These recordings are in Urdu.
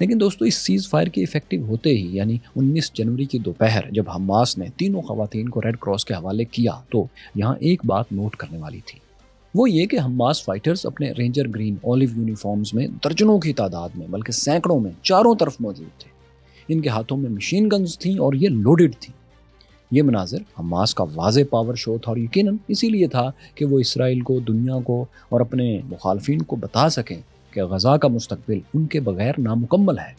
لیکن دوستو اس سیز فائر کے افیکٹو ہوتے ہی یعنی 19 جنوری کی دوپہر جب حماس نے تینوں خواتین کو ریڈ کراس کے حوالے کیا تو یہاں ایک بات نوٹ کرنے والی تھی، وہ یہ کہ حماس فائٹرز اپنے رینجر گرین اولیو یونیفارمز میں درجنوں کی تعداد میں بلکہ سینکڑوں میں چاروں طرف موجود تھے۔ ان کے ہاتھوں میں مشین گنز تھیں اور یہ لوڈڈ تھیں۔ یہ مناظر حماس کا واضح پاور شو تھا اور یقیناً اسی لیے تھا کہ وہ اسرائیل کو، دنیا کو اور اپنے مخالفین کو بتا سکیں کہ غزہ کا مستقبل ان کے بغیر نامکمل ہے۔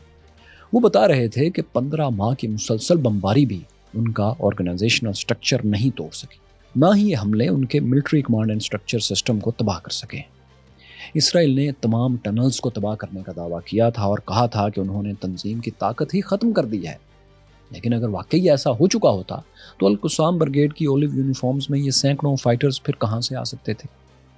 وہ بتا رہے تھے کہ 15 ماہ کی مسلسل بمباری بھی ان کا آرگنائزیشنل سٹرکچر نہیں توڑ سکی، نہ ہی یہ حملے ان کے military command and structure system کو تباہ کر سکے۔ اسرائیل نے تمام ٹنلز کو تباہ کرنے کا دعویٰ کیا تھا اور کہا تھا کہ انہوں نے تنظیم کی طاقت ہی ختم کر دی ہے۔ لیکن اگر واقعی ایسا ہو چکا ہوتا تو القسام برگیڈ کی اولیو یونیفارمز میں یہ سینکڑوں فائٹرز پھر کہاں سے آ سکتے تھے؟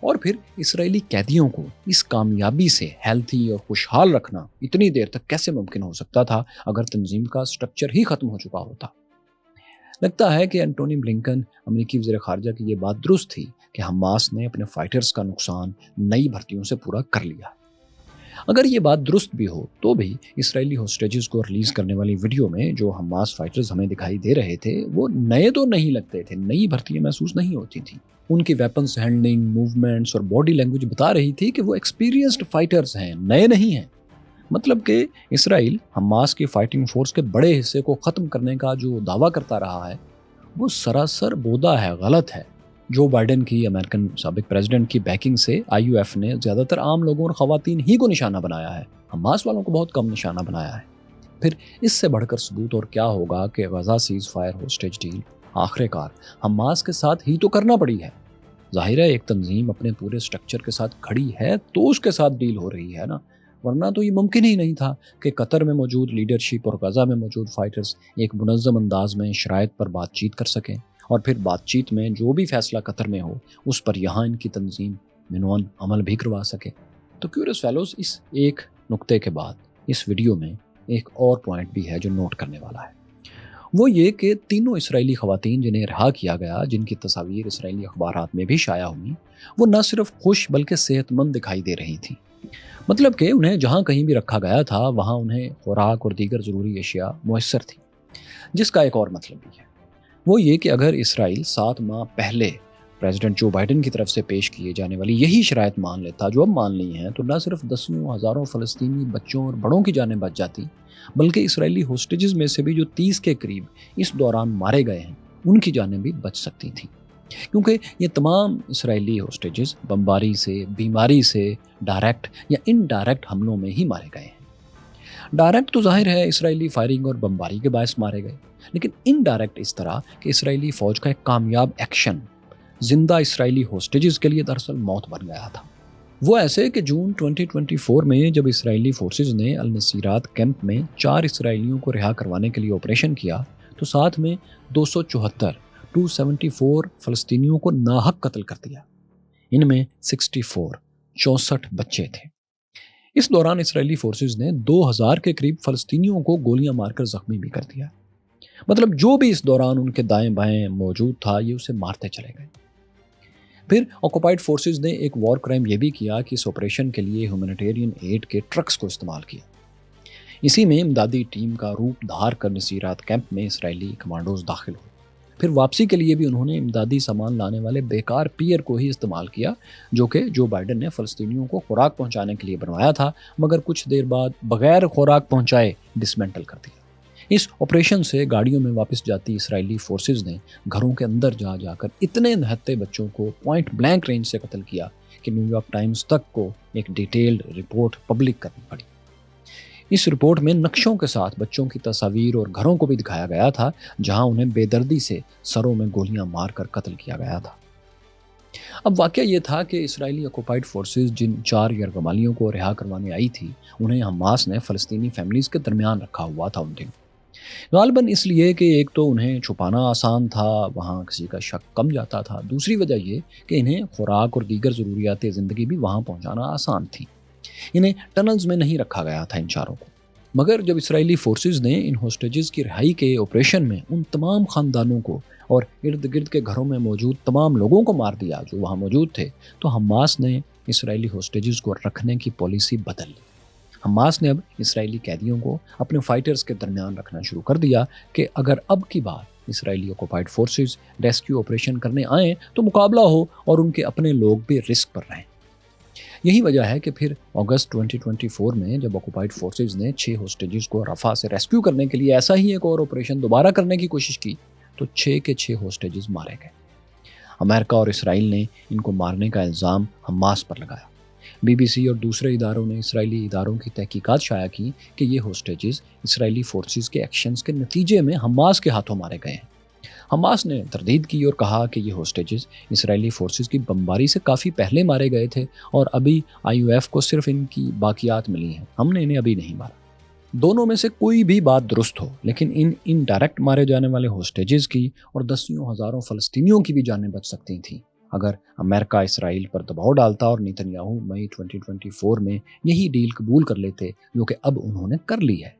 اور پھر اسرائیلی قیدیوں کو اس کامیابی سے ہیلتھی اور خوشحال رکھنا اتنی دیر تک کیسے ممکن ہو سکتا تھا اگر تنظیم کا سٹرکچر ہی ختم ہو چکا ہوتا؟ لگتا ہے کہ انٹونی بلنکن امریکی وزیر خارجہ کی یہ بات درست تھی کہ حماس نے اپنے فائٹرز کا نقصان نئی بھرتیوں سے پورا کر لیا۔ اگر یہ بات درست بھی ہو تو بھی اسرائیلی ہوسٹیجز کو ریلیز کرنے والی ویڈیو میں جو حماس فائٹرز ہمیں دکھائی دے رہے تھے وہ نئے تو نہیں لگتے تھے، نئی بھرتیاں محسوس نہیں ہوتی تھیں۔ ان کی ویپنز ہینڈلنگ، موومنٹس اور باڈی لینگویج بتا رہی تھی کہ وہ ایکسپیرینسڈ فائٹرز ہیں، نئے نہیں ہیں۔ مطلب کہ اسرائیل حماس کی فائٹنگ فورس کے بڑے حصے کو ختم کرنے کا جو دعویٰ کرتا رہا ہے وہ سراسر بودا ہے، غلط ہے۔ جو بائیڈن کی امریکن سابق پریزیڈنٹ کی بیکنگ سے IUF نے زیادہ تر عام لوگوں اور خواتین ہی کو نشانہ بنایا ہے، حماس والوں کو بہت کم نشانہ بنایا ہے۔ پھر اس سے بڑھ کر ثبوت اور کیا ہوگا کہ Gaza ceasefire hostage deal آخر کار حماس کے ساتھ ہی تو کرنا پڑی ہے۔ ظاہر ہے ایک تنظیم اپنے پورے سٹرکچر کے ساتھ کھڑی ہے تو اس کے ساتھ ڈیل ہو رہی ہے نا، ورنہ تو یہ ممکن ہی نہیں تھا کہ قطر میں موجود لیڈرشپ اور غزہ میں موجود فائٹرز ایک منظم انداز میں شرائط پر بات چیت کر سکیں اور پھر بات چیت میں جو بھی فیصلہ قطر میں ہو اس پر یہاں ان کی تنظیم منون عمل بھی کروا سکے۔ تو کیوریس فیلوز اس ایک نقطے کے بعد اس ویڈیو میں ایک اور پوائنٹ بھی ہے جو نوٹ کرنے والا ہے، وہ یہ کہ تینوں اسرائیلی خواتین جنہیں رہا کیا گیا، جن کی تصاویر اسرائیلی اخبارات میں بھی شائع ہوئیں، وہ نہ صرف خوش بلکہ صحت مند دکھائی دے رہی تھیں۔ مطلب کہ انہیں جہاں کہیں بھی رکھا گیا تھا وہاں انہیں خوراک اور دیگر ضروری اشیاء میسر تھیں۔ جس کا ایک اور مطلب بھی ہے، وہ یہ کہ اگر اسرائیل 7 ماہ پہلے پریزیڈنٹ جو بائیڈن کی طرف سے پیش کیے جانے والی یہی شرائط مان لیتا جو اب مان لی ہیں تو نہ صرف دسیوں ہزاروں فلسطینی بچوں اور بڑوں کی جانیں بچ جاتی، بلکہ اسرائیلی ہوسٹیجز میں سے بھی جو 30 کے قریب اس دوران مارے گئے ہیں ان کی جانیں بھی بچ سکتی تھیں، کیونکہ یہ تمام اسرائیلی ہوسٹیجز بمباری سے، بیماری سے، ڈائریکٹ یا انڈائریکٹ حملوں میں ہی مارے گئے ہیں۔ ڈائریکٹ تو ظاہر ہے اسرائیلی فائرنگ اور بمباری کے باعث مارے گئے، لیکن انڈائریکٹ اس طرح کہ اسرائیلی فوج کا ایک کامیاب ایکشن زندہ اسرائیلی ہوسٹیجز کے لیے دراصل موت بن گیا تھا۔ وہ ایسے کہ جون 2024 میں جب اسرائیلی فورسز نے النصیرات کیمپ میں 4 اسرائیلیوں کو رہا کروانے کے لیے آپریشن کیا تو ساتھ میں 274 فلسطینیوں کو ناحق قتل کر دیا۔ ان میں 64 بچے تھے۔ اس دوران اسرائیلی فورسز نے 2000 کے قریب فلسطینیوں کو گولیاں مار کر زخمی بھی کر دیا۔ مطلب جو بھی اس دوران ان کے دائیں بائیں موجود تھا یہ اسے مارتے چلے گئے۔ پھر آکوپائیڈ فورسز نے ایک وار کرائم یہ بھی کیا کہ اس آپریشن کے لیے ہیومینیٹیرین ایڈ کے ٹرکس کو استعمال کیا۔ اسی میں امدادی ٹیم کا روپ دھار کر نصیرات کیمپ میں اسرائیلی کمانڈوز داخل ہوئے۔ پھر واپسی کے لیے بھی انہوں نے امدادی سامان لانے والے بیکار پیئر کو ہی استعمال کیا جو کہ جو بائیڈن نے فلسطینیوں کو خوراک پہنچانے کے لیے بنوایا تھا، مگر کچھ دیر بعد بغیر خوراک پہنچائے ڈسمینٹل کر دیا۔ اس آپریشن سے گاڑیوں میں واپس جاتی اسرائیلی فورسز نے گھروں کے اندر جا کر اتنے نہتے بچوں کو پوائنٹ بلینک رینج سے قتل کیا کہ نیو یارک ٹائمز تک کو ایک ڈیٹیلڈ رپورٹ پبلک کرنی پڑی۔ اس رپورٹ میں نقشوں کے ساتھ بچوں کی تصاویر اور گھروں کو بھی دکھایا گیا تھا جہاں انہیں بے دردی سے سروں میں گولیاں مار کر قتل کیا گیا تھا۔ اب واقعہ یہ تھا کہ اسرائیلی آکوپائیڈ فورسز جن 4 یرغمالیوں کو رہا کروانے آئی تھی انہیں حماس نے فلسطینی فیملیز کے درمیان رکھا ہوا تھا ان دنوں، غالباً اس لیے کہ ایک تو انہیں چھپانا آسان تھا، وہاں کسی کا شک کم جاتا تھا، دوسری وجہ یہ کہ انہیں خوراک اور دیگر ضروریات زندگی بھی وہاں پہنچانا آسان تھی۔ انہیں ٹنلز میں نہیں رکھا گیا تھا ان چاروں کو۔ مگر جب اسرائیلی فورسز نے ان ہوسٹیجز کی رہائی کے آپریشن میں ان تمام خاندانوں کو اور ارد گرد کے گھروں میں موجود تمام لوگوں کو مار دیا جو وہاں موجود تھے تو حماس نے اسرائیلی ہوسٹیجز کو رکھنے کی پالیسی بدل لی۔ حماس نے اب اسرائیلی قیدیوں کو اپنے فائٹرز کے درمیان رکھنا شروع کر دیا کہ اگر اب کی بار اسرائیلی آکوپائڈ فورسز ریسکیو آپریشن کرنے آئیں تو مقابلہ ہو اور ان کے اپنے لوگ بھی رسک پر رہیں۔ یہی وجہ ہے کہ پھر اگست 2024 میں جب آکوپائڈ فورسز نے 6 ہوسٹیجز کو رفح سے ریسکیو کرنے کے لیے ایسا ہی ایک اور آپریشن دوبارہ کرنے کی کوشش کی تو 6 کے 6 ہوسٹیجز مارے گئے۔ امریکہ اور اسرائیل نے ان کو مارنے کا الزام حماس پر لگایا۔ بی بی سی اور دوسرے اداروں نے اسرائیلی اداروں کی تحقیقات شائع کی کہ یہ ہوسٹیجز اسرائیلی فورسز کے ایکشنز کے نتیجے میں حماس کے ہاتھوں مارے گئے ہیں۔ حماس نے تردید کی اور کہا کہ یہ ہوسٹیجز اسرائیلی فورسز کی بمباری سے کافی پہلے مارے گئے تھے اور ابھی IOF کو صرف ان کی باقیات ملی ہیں، ہم نے انہیں ابھی نہیں مارا۔ دونوں میں سے کوئی بھی بات درست ہو، لیکن ان ڈائریکٹ مارے جانے والے ہوسٹیجز کی اور دسیوں ہزاروں فلسطینیوں کی بھی جانیں بچ سکتی تھیں اگر امریکہ اسرائیل پر دباؤ ڈالتا اور نیتن یاہو مئی 2024 میں یہی ڈیل قبول کر لیتے جو کہ اب انہوں نے کر لی ہے۔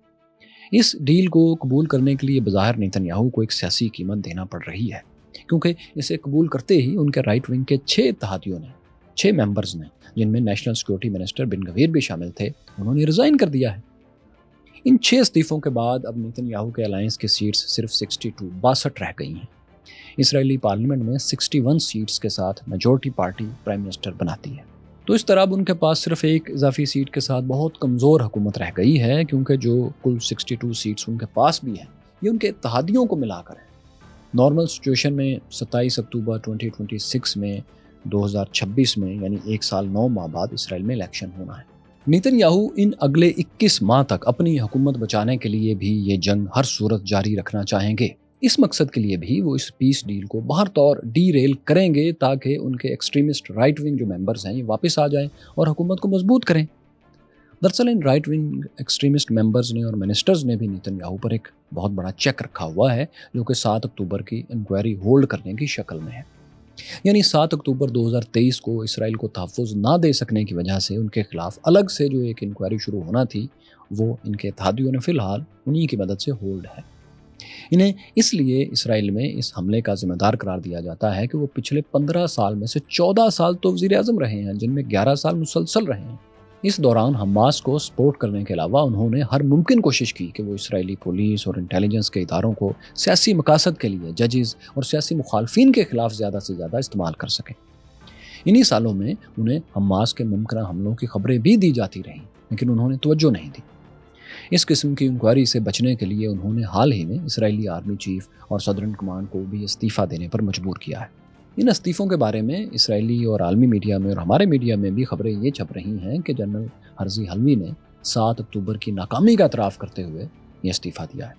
اس ڈیل کو قبول کرنے کے لیے بظاہر نیتن یاہو کو ایک سیاسی قیمت دینا پڑ رہی ہے، کیونکہ اسے قبول کرتے ہی ان کے رائٹ ونگ کے 6 اتحادیوں نے 6 ممبرز نے، جن میں نیشنل سیکورٹی منسٹر بن گویر بھی شامل تھے، انہوں نے ریزائن کر دیا ہے۔ ان 6 استعفوں کے بعد اب نیتن یاہو کے الائنس کی سیٹس صرف 62 رہ گئی ہیں۔ اسرائیلی پارلیمنٹ میں 61 سیٹس کے ساتھ میجورٹی پارٹی پرائم منسٹر بناتی ہے، تو اس طرح اب ان کے پاس صرف ایک اضافی سیٹ کے ساتھ بہت کمزور حکومت رہ گئی ہے، کیونکہ جو کل 62 سیٹس ان کے پاس بھی ہیں یہ ان کے اتحادیوں کو ملا کر ہے۔ نارمل سچویشن میں 27 اکتوبر 2026 میں 2026 میں یعنی 1 سال 9 ماہ بعد اسرائیل میں الیکشن ہونا ہے۔ نیتن یاہو ان اگلے 21 ماہ تک اپنی حکومت بچانے کے لیے بھی یہ جنگ ہر صورت جاری رکھنا چاہیں گے۔ اس مقصد کے لیے بھی وہ اس پیس ڈیل کو باہر طور ڈی ریل کریں گے تاکہ ان کے ایکسٹریمسٹ رائٹ ونگ جو ممبرز ہیں یہ واپس آ جائیں اور حکومت کو مضبوط کریں۔ دراصل in right wing extremist members نے اور منسٹرز نے بھی نیتن یاہو پر ایک بہت بڑا چیک رکھا ہوا ہے، جو کہ 7 اکتوبر کی انکوائری ہولڈ کرنے کی شکل میں ہے۔ یعنی 7 اکتوبر 2023 کو اسرائیل کو تحفظ نہ دے سکنے کی وجہ سے ان کے خلاف الگ سے جو ایک انکوائری شروع ہونا تھی وہ ان کے اتحادیوں نے فی الحال انہی کی مدد سے ہولڈ ہے۔ انہیں اس لیے اسرائیل میں اس حملے کا ذمہ دار قرار دیا جاتا ہے کہ وہ پچھلے 15 سال میں سے 14 سال تو وزیر اعظم رہے ہیں، جن میں 11 سال مسلسل رہے ہیں۔ اس دوران حماس کو سپورٹ کرنے کے علاوہ انہوں نے ہر ممکن کوشش کی کہ وہ اسرائیلی پولیس اور انٹیلیجنس کے اداروں کو سیاسی مقاصد کے لیے ججز اور سیاسی مخالفین کے خلاف زیادہ سے زیادہ استعمال کر سکیں۔ انہی سالوں میں انہیں حماس کے ممکنہ حملوں کی خبریں بھی دی جاتی رہیں، لیکن انہوں نے توجہ نہیں دی۔ اس قسم کی انکوائری سے بچنے کے لیے انہوں نے حال ہی میں اسرائیلی آرمی چیف اور صدرن کمانڈ کو بھی استعفیٰ دینے پر مجبور کیا ہے۔ ان استعفوں کے بارے میں اسرائیلی اور عالمی میڈیا میں اور ہمارے میڈیا میں بھی خبریں یہ چھپ رہی ہیں کہ جنرل ہرزی حلوی نے 7 اکتوبر کی ناکامی کا اعتراف کرتے ہوئے یہ استعفیٰ دیا ہے،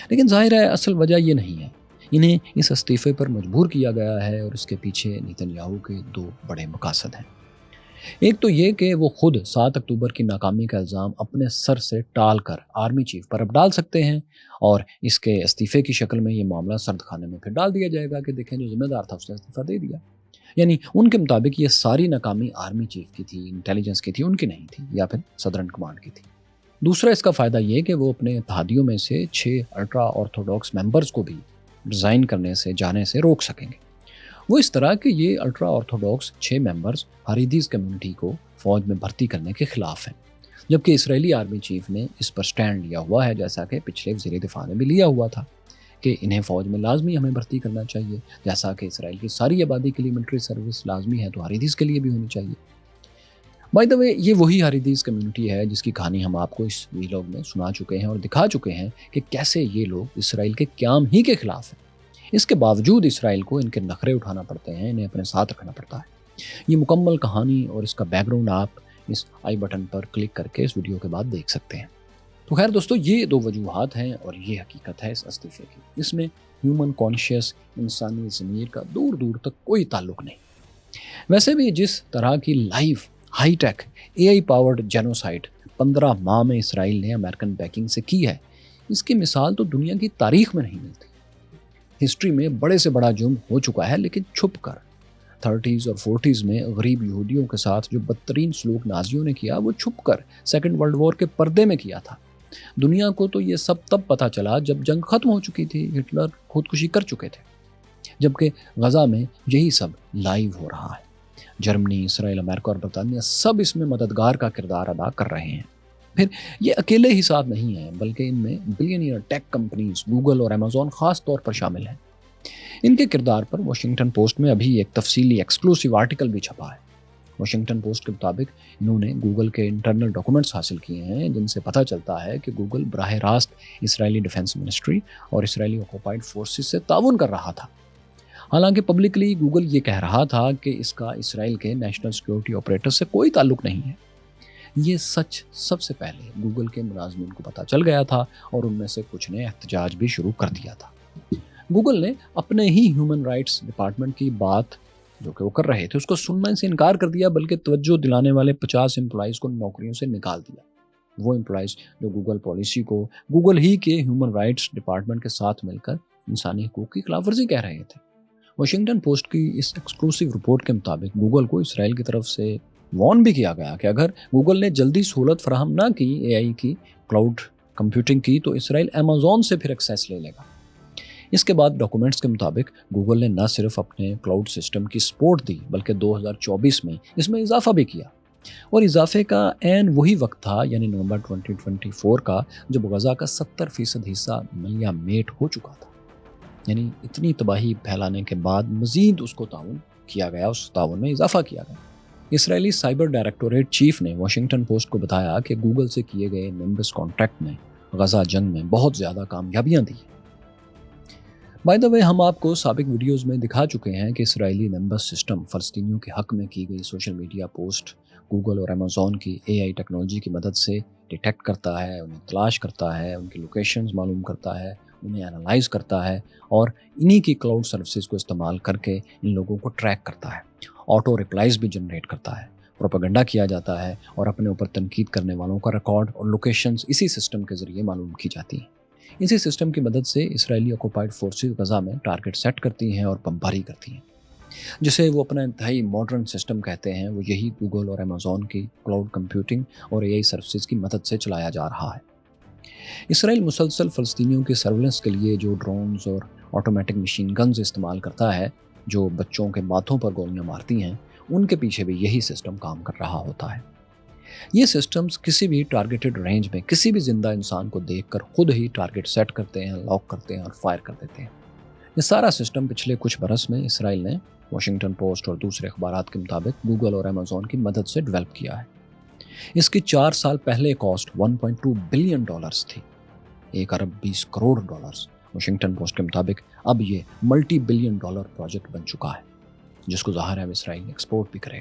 لیکن ظاہر ہے اصل وجہ یہ نہیں ہے۔ انہیں اس استعفے پر مجبور کیا گیا ہے اور اس کے پیچھے نیتن یاہو کے 2 بڑے مقاصد ہیں۔ ایک تو یہ کہ وہ خود 7 اکتوبر کی ناکامی کا الزام اپنے سر سے ٹال کر آرمی چیف پر اب ڈال سکتے ہیں اور اس کے استعفے کی شکل میں یہ معاملہ سرد خانے میں پھر ڈال دیا جائے گا کہ دیکھیں جو ذمہ دار تھا اس نے استعفیٰ دے دیا۔ یعنی ان کے مطابق یہ ساری ناکامی آرمی چیف کی تھی، انٹیلیجنس کی تھی، ان کی نہیں تھی، یا پھر صدرن کمانڈ کی تھی۔ دوسرا اس کا فائدہ یہ کہ وہ اپنے اتحادیوں میں سے 6 الٹرا آرتھوڈاکس ممبرز کو بھی ریزائن کرنے سے جانے سے روک سکیں گے۔ وہ اس طرح کہ یہ الٹرا آرتھوڈاکس 6 ممبرز حریدیز کمیونٹی کو فوج میں بھرتی کرنے کے خلاف ہیں، جبکہ اسرائیلی آرمی چیف نے اس پر سٹینڈ لیا ہوا ہے، جیسا کہ پچھلے وزیر دفاع نے بھی لیا ہوا تھا کہ انہیں فوج میں لازمی ہمیں بھرتی کرنا چاہیے، جیسا کہ اسرائیل کی ساری آبادی کے لیے ملٹری سروس لازمی ہے تو حریدیز کے لیے بھی ہونی چاہیے۔ بائی دا وے یہ وہی حریدیز کمیونٹی ہے جس کی کہانی ہم آپ کو اس ویلاگ میں سنا چکے ہیں اور دکھا چکے ہیں کہ کیسے یہ لوگ اسرائیل کے قیام ہی کے خلاف ہیں۔ اس کے باوجود اسرائیل کو ان کے نخرے اٹھانا پڑتے ہیں، انہیں اپنے ساتھ رکھنا پڑتا ہے۔ یہ مکمل کہانی اور اس کا بیک گراؤنڈ آپ اس آئی بٹن پر کلک کر کے اس ویڈیو کے بعد دیکھ سکتے ہیں۔ تو خیر دوستو، یہ 2 وجوہات ہیں اور یہ حقیقت ہے اس استعفے کی۔ اس میں ہیومن کانشیس انسانی ضمیر کا دور دور تک کوئی تعلق نہیں۔ ویسے بھی جس طرح کی live high tech AI powered genocide 15 ماہ میں اسرائیل نے امریکن بیکنگ سے کی ہے، اس کی مثال تو دنیا کی تاریخ میں نہیں ملتی۔ ہسٹری میں بڑے سے بڑا جرم ہو چکا ہے، لیکن چھپ کر 30s اور 40s میں غریب یہودیوں کے ساتھ جو بدترین سلوک نازیوں نے کیا وہ چھپ کر 2nd ورلڈ وار کے پردے میں کیا تھا۔ دنیا کو تو یہ سب تب پتہ چلا جب جنگ ختم ہو چکی تھی، ہٹلر خودکشی کر چکے تھے، جبکہ غزہ میں یہی سب لائیو ہو رہا ہے۔ جرمنی، اسرائیل، امریکہ اور برطانیہ سب اس میں مددگار کا کردار ادا کر رہے ہیں۔ پھر یہ اکیلے ہی ساتھ نہیں ہیں، بلکہ ان میں بلینئر ٹیک کمپنیز گوگل اور امیزون خاص طور پر شامل ہیں۔ ان کے کردار پر واشنگٹن پوسٹ میں ابھی ایک تفصیلی ایکسکلوسیو آرٹیکل بھی چھپا ہے۔ واشنگٹن پوسٹ کے مطابق انہوں نے گوگل کے انٹرنل ڈاکومنٹس حاصل کیے ہیں، جن سے پتہ چلتا ہے کہ گوگل براہ راست اسرائیلی ڈیفنس منسٹری اور اسرائیلی آکوپائڈ فورسز سے تعاون کر رہا تھا۔ حالانکہ پبلکلی گوگل یہ کہہ رہا تھا کہ اس کا اسرائیل کے نیشنل سیکیورٹی آپریٹر سے کوئی تعلق نہیں ہے۔ یہ سچ سب سے پہلے گوگل کے ملازمین کو پتہ چل گیا تھا اور ان میں سے کچھ نے احتجاج بھی شروع کر دیا تھا۔ گوگل نے اپنے ہی ہیومن رائٹس ڈپارٹمنٹ کی بات جو کہ وہ کر رہے تھے اس کو سننے سے انکار کر دیا، بلکہ توجہ دلانے والے 50 امپلائیز کو نوکریوں سے نکال دیا۔ وہ امپلائیز جو گوگل پالیسی کو گوگل ہی کے ہیومن رائٹس ڈپارٹمنٹ کے ساتھ مل کر انسانی حقوق کی خلاف ورزی کہہ رہے تھے۔ واشنگٹن پوسٹ کی اس ایکسکلوسیو رپورٹ کے مطابق گوگل کو اسرائیل کی طرف سے وارن بھی کیا گیا کہ اگر گوگل نے جلدی سہولت فراہم نہ کی اے آئی کی کلاؤڈ کمپیوٹنگ کی تو اسرائیل امیزون سے پھر ایکسیس لے لے گا۔ اس کے بعد ڈاکومنٹس کے مطابق گوگل نے نہ صرف اپنے کلاؤڈ سسٹم کی سپورٹ دی بلکہ 2024 میں اس میں اضافہ بھی کیا، اور اضافے کا عین وہی وقت تھا یعنی نومبر 2024 کا جب غزہ کا 70% حصہ ملیا میٹ ہو چکا تھا۔ یعنی اتنی تباہی پھیلانے کے بعد مزید اس کو تعاون کیا گیا، اس تعاون میں اضافہ کیا گیا۔ اسرائیلی سائبر ڈائریکٹوریٹ چیف نے واشنگٹن پوسٹ کو بتایا کہ گوگل سے کیے گئے نیمبس کانٹریکٹ نے غزہ جنگ میں بہت زیادہ کامیابیاں دی۔ بائی دا وے، ہم آپ کو سابق ویڈیوز میں دکھا چکے ہیں کہ اسرائیلی نیمبس سسٹم فلسطینیوں کے حق میں کی گئی سوشل میڈیا پوسٹ گوگل اور امیزون کی اے آئی ٹیکنالوجی کی مدد سے ڈیٹیکٹ کرتا ہے، انہیں تلاش کرتا ہے، ان کی لوکیشنز معلوم کرتا ہے، انہیں انالائز کرتا ہے اور انہی کی کلاؤڈ سروسز کو استعمال کر کے ان لوگوں کو ٹریک کرتا ہے، آٹو ریپلائز بھی جنریٹ کرتا ہے، پروپیگنڈا کیا جاتا ہے اور اپنے اوپر تنقید کرنے والوں کا ریکارڈ اور لوکیشنز اسی سسٹم کے ذریعے معلوم کی جاتی ہیں۔ اسی سسٹم کی مدد سے اسرائیلی آکوپائڈ فورسز غزہ میں ٹارگٹ سیٹ کرتی ہیں اور بمباری کرتی ہیں، جسے وہ اپنا انتہائی ماڈرن سسٹم کہتے ہیں۔ وہ یہی گوگل اور امیزون کی کلاؤڈ کمپیوٹنگ اور اے آئی سروسز کی مدد سے چلایا جا رہا ہے۔ اسرائیل مسلسل فلسطینیوں کے سرولنس کے لیے جو ڈرونز اور آٹومیٹک مشین گنز استعمال کرتا ہے جو بچوں کے ماتھوں پر گولیاں مارتی ہیں، ان کے پیچھے بھی یہی سسٹم کام کر رہا ہوتا ہے۔ یہ سسٹمز کسی بھی ٹارگیٹڈ رینج میں کسی بھی زندہ انسان کو دیکھ کر خود ہی ٹارگٹ سیٹ کرتے ہیں، لاک کرتے ہیں اور فائر کر دیتے ہیں۔ یہ سارا سسٹم پچھلے کچھ برس میں اسرائیل نے واشنگٹن پوسٹ اور دوسرے اخبارات کے مطابق گوگل اور امیزون کی مدد سے ڈیولپ کیا ہے۔ اس کی 4 سال پہلے کاسٹ $1.2 بلین تھی، 1 ارب 20 کروڑ ڈالرز۔ واشنگٹن پوسٹ کے مطابق اب یہ ملٹی بلین ڈالر پروجیکٹ بن چکا ہے، جس کو ظاہر ہے اسرائیل ایکسپورٹ بھی کرے۔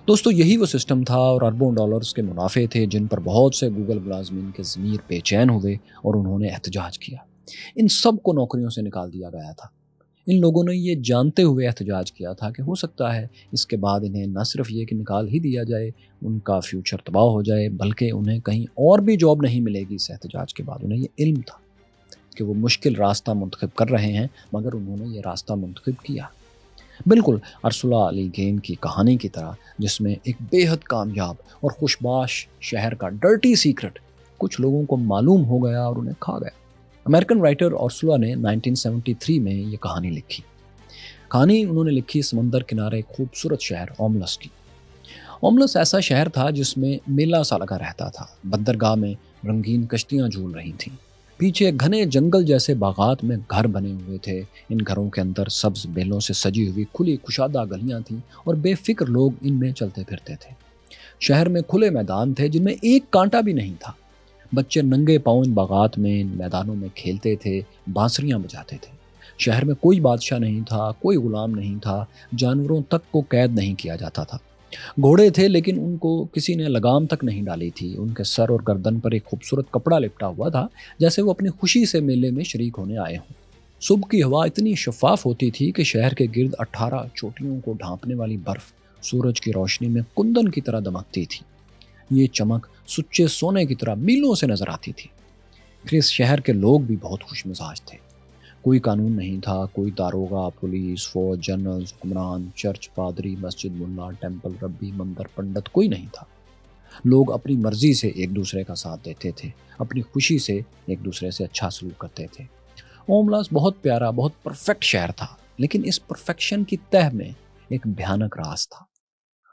دوستو، یہی وہ سسٹم تھا اور اربوں ڈالرز کے منافع تھے جن پر بہت سے گوگل ملازمین کے ضمیر بے چین ہوئے اور انہوں نے احتجاج کیا۔ ان سب کو نوکریوں سے نکال دیا گیا تھا۔ ان لوگوں نے یہ جانتے ہوئے احتجاج کیا تھا کہ ہو سکتا ہے اس کے بعد انہیں نہ صرف یہ کہ نکال ہی دیا جائے، ان کا فیوچر تباہ ہو جائے، بلکہ انہیں کہیں اور بھی جاب نہیں ملے گی۔ اس احتجاج کے بعد انہیں یہ علم تھا کہ وہ مشکل راستہ منتخب کر رہے ہیں، مگر انہوں نے یہ راستہ منتخب کیا، بالکل ارسلہ علی گین کی کہانی کی طرح، جس میں ایک بے حد کامیاب اور خوشباش شہر کا ڈرٹی سیکرٹ کچھ لوگوں کو معلوم ہو گیا اور انہیں کھا گیا۔ امریکن رائٹر ارسلہ نے 1973 میں یہ کہانی لکھی۔ کہانی انہوں نے لکھی سمندر کنارے ایک خوبصورت شہر اوملس کی۔ اوملس ایسا شہر تھا جس میں میلہ سا لگا رہتا تھا، بندرگاہ میں رنگین کشتیاں جھول رہی تھیں، پیچھے گھنے جنگل جیسے باغات میں گھر بنے ہوئے تھے، ان گھروں کے اندر سبز بیلوں سے سجی ہوئی کھلی کشادہ گلیاں تھیں اور بے فکر لوگ ان میں چلتے پھرتے تھے۔ شہر میں کھلے میدان تھے جن میں ایک کانٹا بھی نہیں تھا۔ بچے ننگے پاؤں ان باغات میں، ان میدانوں میں کھیلتے تھے، بانسریاں بجاتے تھے۔ شہر میں کوئی بادشاہ نہیں تھا، کوئی غلام نہیں تھا، جانوروں تک کو قید نہیں کیا جاتا تھا۔ گھوڑے تھے لیکن ان کو کسی نے لگام تک نہیں ڈالی تھی، ان کے سر اور گردن پر ایک خوبصورت کپڑا لپٹا ہوا تھا جیسے وہ اپنی خوشی سے میلے میں شریک ہونے آئے ہوں۔ صبح کی ہوا اتنی شفاف ہوتی تھی کہ شہر کے گرد 18 چوٹیوں کو ڈھانپنے والی برف سورج کی روشنی میں کندن کی طرح دمکتی تھی۔ یہ چمک سچے سونے کی طرح میلوں سے نظر آتی تھی۔ پھر اس شہر کے لوگ بھی بہت خوش مزاج تھے۔ کوئی قانون نہیں تھا، کوئی داروغہ، پولیس، فوج، جنرلز، حکمران، چرچ، پادری، مسجد، ملا، ٹیمپل، ربی، مندر، پنڈت، کوئی نہیں تھا۔ لوگ اپنی مرضی سے ایک دوسرے کا ساتھ دیتے تھے، اپنی خوشی سے ایک دوسرے سے اچھا سلوک کرتے تھے۔ اوملاس بہت پیارا، بہت پرفیکٹ شہر تھا، لیکن اس پرفیکشن کی تہ میں ایک بھیانک راز تھا۔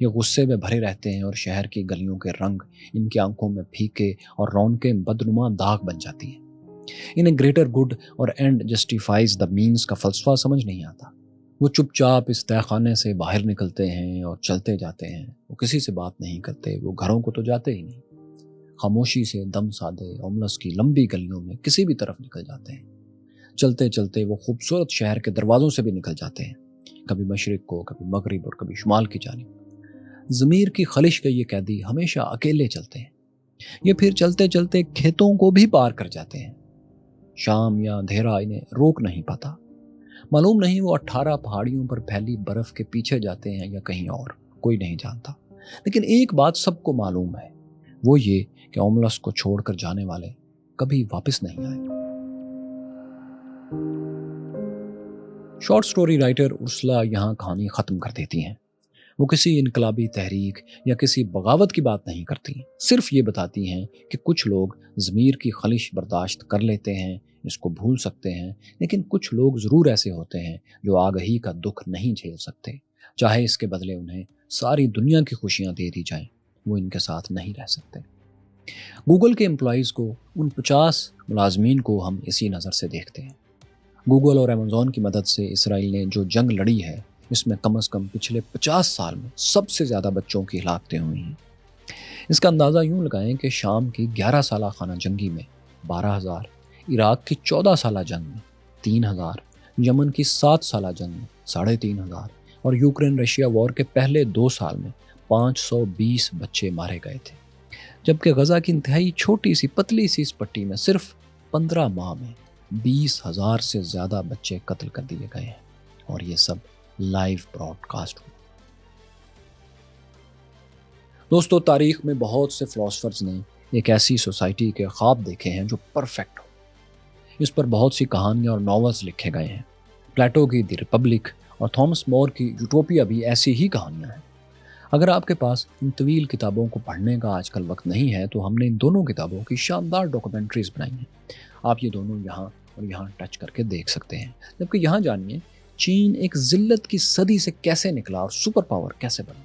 یہ غصے میں بھرے رہتے ہیں اور شہر کی گلیوں کے رنگ ان کی آنکھوں میں پھیکے اور رونقیں بدنما داغ بن جاتی ہیں۔ انہیں گریٹر گڈ اور اینڈ جسٹیفائز دا مینز کا فلسفہ سمجھ نہیں آتا۔ وہ چپ چاپ اس تہہ خانے سے باہر نکلتے ہیں اور چلتے جاتے ہیں۔ وہ کسی سے بات نہیں کرتے، وہ گھروں کو تو جاتے ہی نہیں۔ خاموشی سے دم سادے اوملس کی لمبی گلیوں میں کسی بھی طرف نکل جاتے ہیں۔ چلتے چلتے وہ خوبصورت شہر کے دروازوں سے بھی نکل جاتے ہیں، کبھی مشرق کو، کبھی مغرب اور کبھی شمال کی جانب۔ ضمیر کی خلش کے یہ قیدی ہمیشہ اکیلے چلتے ہیں۔ یہ پھر چلتے چلتے کھیتوں کو بھی پار کر جاتے ہیں۔ شام یا اندھیرا انہیں روک نہیں پاتا۔ معلوم نہیں وہ 18 پہاڑیوں پر پھیلی برف کے پیچھے جاتے ہیں یا کہیں اور، کوئی نہیں جانتا۔ لیکن ایک بات سب کو معلوم ہے، وہ یہ کہ اوملس کو چھوڑ کر جانے والے کبھی واپس نہیں آئے۔ شارٹ سٹوری رائٹر ارسلا یہاں کہانی ختم کر دیتی ہیں۔ وہ کسی انقلابی تحریک یا کسی بغاوت کی بات نہیں کرتی، صرف یہ بتاتی ہیں کہ کچھ لوگ ضمیر کی خلش برداشت کر لیتے ہیں، اس کو بھول سکتے ہیں، لیکن کچھ لوگ ضرور ایسے ہوتے ہیں جو آگہی کا دکھ نہیں جھیل سکتے، چاہے اس کے بدلے انہیں ساری دنیا کی خوشیاں دے دی جائیں، وہ ان کے ساتھ نہیں رہ سکتے۔ گوگل کے امپلائیز کو، ان 50 ملازمین کو ہم اسی نظر سے دیکھتے ہیں۔ گوگل اور ایمیزون کی مدد سے اسرائیل نے جو جنگ لڑی ہے، اس میں کم از کم پچھلے 50 سال میں سب سے زیادہ بچوں کی ہلاکتیں ہوئی ہیں۔ اس کا اندازہ یوں لگائیں کہ شام کی 11 سالہ خانہ جنگی میں 12,000، عراق کی 14 سالہ جنگ میں 3,000، یمن کی 7 سالہ جنگ میں 3,500 اور یوکرین رشیا وار کے پہلے 2 سال میں 520 بچے مارے گئے تھے، جبکہ غزہ کی انتہائی چھوٹی سی پتلی سی اس پٹی میں صرف 15 ماہ میں 20,000 سے زیادہ بچے قتل کر دیے گئے ہیں، اور یہ سب لائیو براڈ کاسٹ ہوئی۔ دوستو، تاریخ میں بہت سے فلاسفرز نے ایک ایسی سوسائٹی کے خواب دیکھے ہیں جو پرفیکٹ ہو۔ اس پر بہت سی کہانیاں اور ناولز لکھے گئے ہیں۔ پلیٹو کی دی ریپبلک اور تھامس مور کی یوٹوپیا بھی ایسی ہی کہانیاں ہیں۔ اگر آپ کے پاس ان طویل کتابوں کو پڑھنے کا آج کل وقت نہیں ہے تو ہم نے ان دونوں کتابوں کی شاندار ڈاکومنٹریز بنائی ہیں۔ آپ یہ دونوں یہاں اور یہاں ٹچ کر کے دیکھ سکتے ہیں۔ جبکہ یہاں جانیے چین ایک ذلت کی صدی سے کیسے نکلا اور سپر پاور کیسے بنا۔